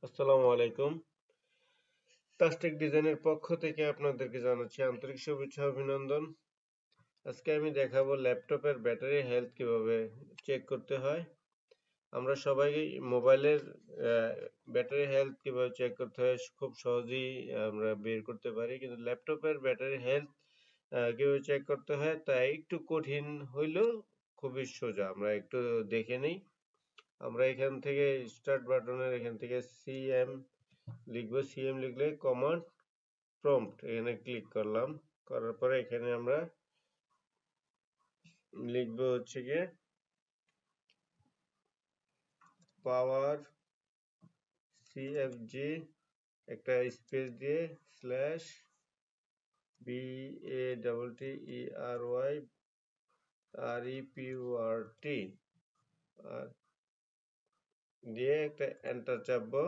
আসসালামু আলাইকুম। প্লাস্টিক ডিজাইনের পক্ষ থেকে আপনাদেরকে জানাচ্ছি আন্তরিক শুভেচ্ছা ও অভিনন্দন। আজকে আমি দেখাবো ল্যাপটপের ব্যাটারি হেলথ কিভাবে চেক করতে হয়। আমরা সবাই মোবাইলের ব্যাটারি হেলথ কিভাবে চেক করতে হয় খুব সহজেই আমরা বের করতে পারি, কিন্তু ল্যাপটপের ব্যাটারি হেলথ কিভাবে চেক করতে হয় তা একটু কঠিন হইলেও খুবই সোজা। আমরা একটু দেখে নিই। আমরা এখান থেকে স্টার্ট বাটনের এখান থেকে সিএম লিখবো। সিএম লিখলে কমান্ড প্রম্পট এখানে ক্লিক করলাম। করার পরে এখানে আমরা লিখবো হচ্ছে গিয়ে পাওয়ার সিএফজি একটা স্পেস দিয়ে স্ল্যাশ BATTERYREPORT আর দিয়ে একটা এন্টার চাপবো।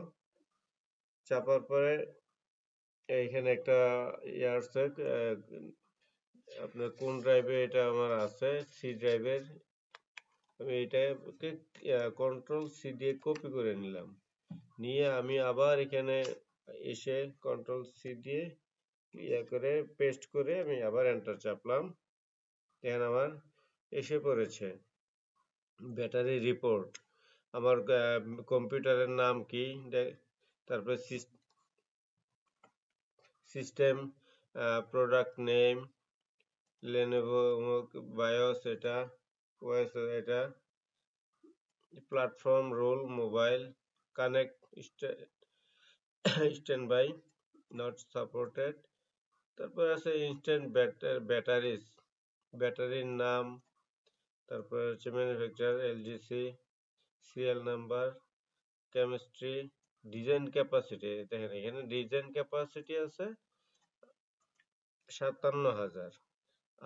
চাপার পরে এইখানে একটা ইয়ে আসছে, আপনার কোন ড্রাইভে এটা আমার আছে, সি ড্রাইভের। আমি এইটাকে কন্ট্রোল সি দিয়ে কপি করে নিলাম। নিয়ে আমি আবার এখানে এসে কন্ট্রোল সি দিয়ে করে পেস্ট করে আমি আবার এন্টার চাপলাম। এখন আমার এসে পড়েছে ব্যাটারি রিপোর্ট। আমার কম্পিউটারের নাম কি, তারপরে system, product name, Lenovo BIOS, এটা ওএস, এটা platform, role, mobile, connect, stand by, not supported. তারপর আছে ইনস্ট্যান্ট ব্যাটারিজ, ব্যাটারির নাম, তারপর হচ্ছে manufacture LGC, serial number, chemistry, design capacity. দেখেন এখানে ডিজাইন ক্যাপাসিটি আছে 57,000,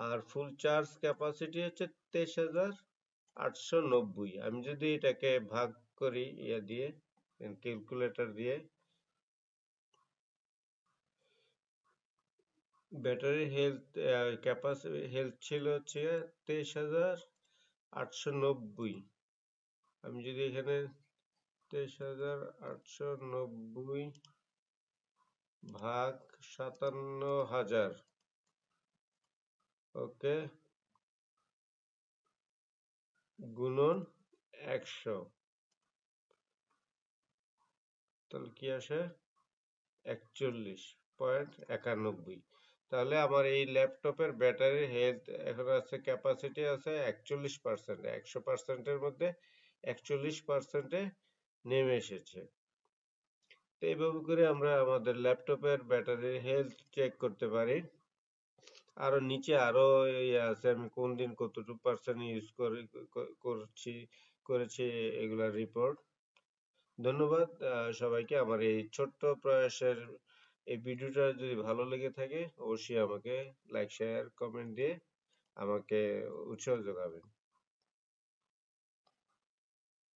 আর ফুল চার্জ ক্যাপাসিটি হচ্ছে 23,890। আমি যদি এটাকে ভাগ করি ইয়ে দিয়ে, ক্যালকুলেটর দিয়ে, ব্যাটারি হেলথ ক্যাপাসিটি হেলথ ছিল হচ্ছে 23,890। আমি যদি এখানে 23,890 ভাগ 57,000, ওকে, গুণন 100, তাহলে কি আসে 41.91। তাহলে আমার এই ল্যাপটপের ব্যাটারির হেলথ এখন আছে, ক্যাপাসিটি আছে 41%। 100%-এর মধ্যে 41%-এ নেমে এসেছে। তো এইভাবে করে আমরা আমাদের ল্যাপটপের ব্যাটারির হেলথ চেক করতে পারি। আরো নিচে আরো ইয়ে আছে, আমি কোন দিন কতটুকু পার্সেন্ট ইউজ করেছি এগুলা রিপোর্ট। ধন্যবাদ সবাইকে। আমার এই ছোট্ট প্রয়াসের এই ভিডিওটা যদি ভালো লেগে থাকে অবশ্যই আমাকে লাইক, শেয়ার, কমেন্ট দিয়ে আমাকে উৎসাহ যোগাবেন।